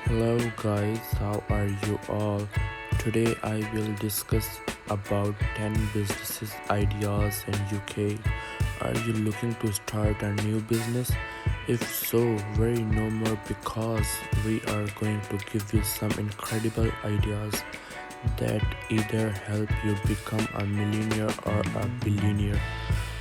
Hello guys, how are you all? Today I will discuss about 10 businesses ideas in UK. Are you looking to start a new business? If so, worry no more because we are going to give you some incredible ideas that either help you become a millionaire or a billionaire,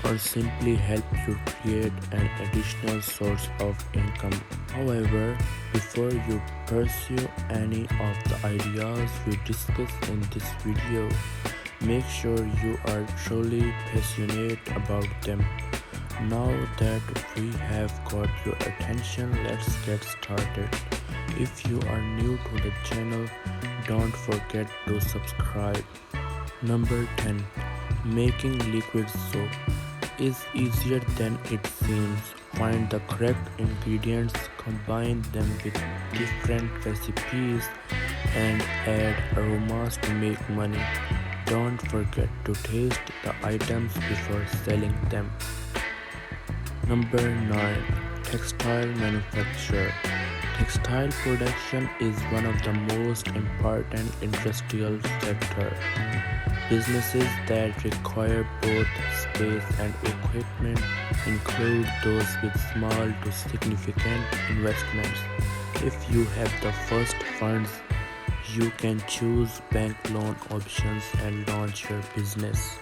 or simply help you create an additional source of income. However, before you pursue any of the ideas we discuss in this video, make sure you are truly passionate about them. Now that we have got your attention, let's get started. If you are new to the channel, don't forget to subscribe. Number 10. Making liquid soap is easier than it seems. Find the correct ingredients, combine them with different recipes, and add aromas to make money. Don't forget to taste the items before selling them. Number 9. Textile manufacture. Textile production is one of the most important industrial sector. Businesses that require both space and equipment include those with small to significant investments. If you have the first funds, you can choose bank loan options and launch your business.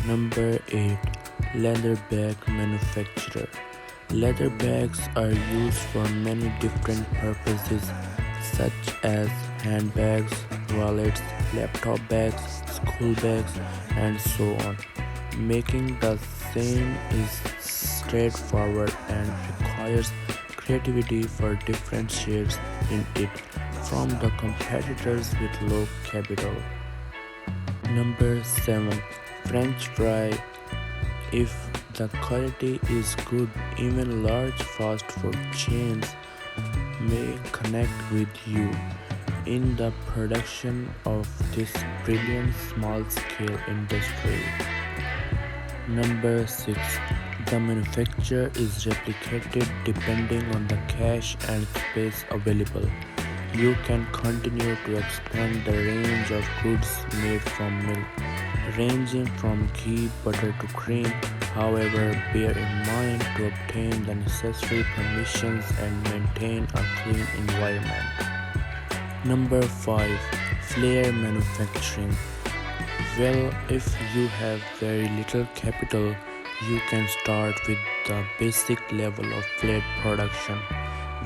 Number 8. Leather bag manufacturer. Leather bags are used for many different purposes such as handbags, wallets, laptop bags, school bags, and so on. Making the same is straightforward and requires creativity for different shades in it from the competitors with low capital. Number 7. French fry. If the quality is good, even large fast food chains may connect with you in the production of this brilliant small-scale industry. Number 6. The manufacture is replicated depending on the cash and space available. You can continue to expand the range of goods made from milk, ranging from ghee, butter to cream. However, bear in mind to obtain the necessary permissions and maintain a clean environment. Number 5. Flare manufacturing. Well, if you have very little capital, you can start with the basic level of flail production,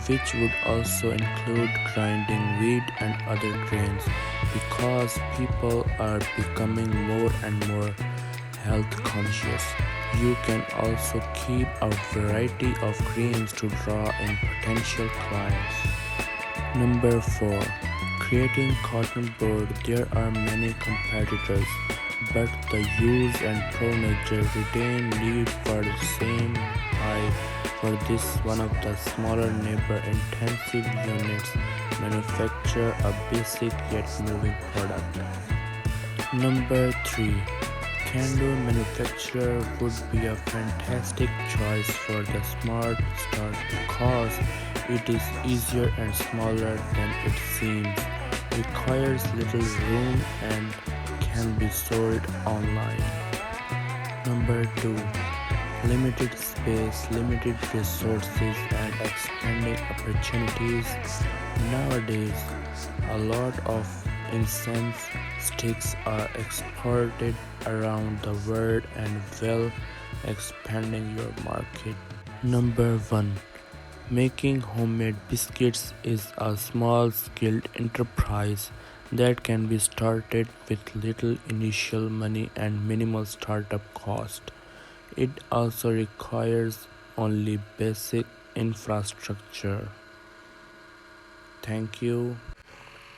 which would also include grinding wheat and other grains, because people are becoming more and more health conscious. You can also keep a variety of grains to draw in potential clients. Number 4. Creating cotton board. There are many competitors, but the use and pro nature retain need for the same high. For this, one of the smaller neighbor-intensive units manufacture a basic yet moving product. Number 3. Candle manufacturer would be a fantastic choice for the smart start because it is easier and smaller than it seems, requires little room, and can be sold online. Number 2. Limited space, limited resources, and expanding opportunities. Nowadays, a lot of incense sticks are exported around the world and well expanding your market. Number 1. Making homemade biscuits is a small skilled enterprise that can be started with little initial money and minimal startup cost. It also requires only basic infrastructure. Thank you,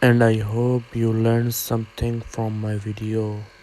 and I hope you learned something from my video.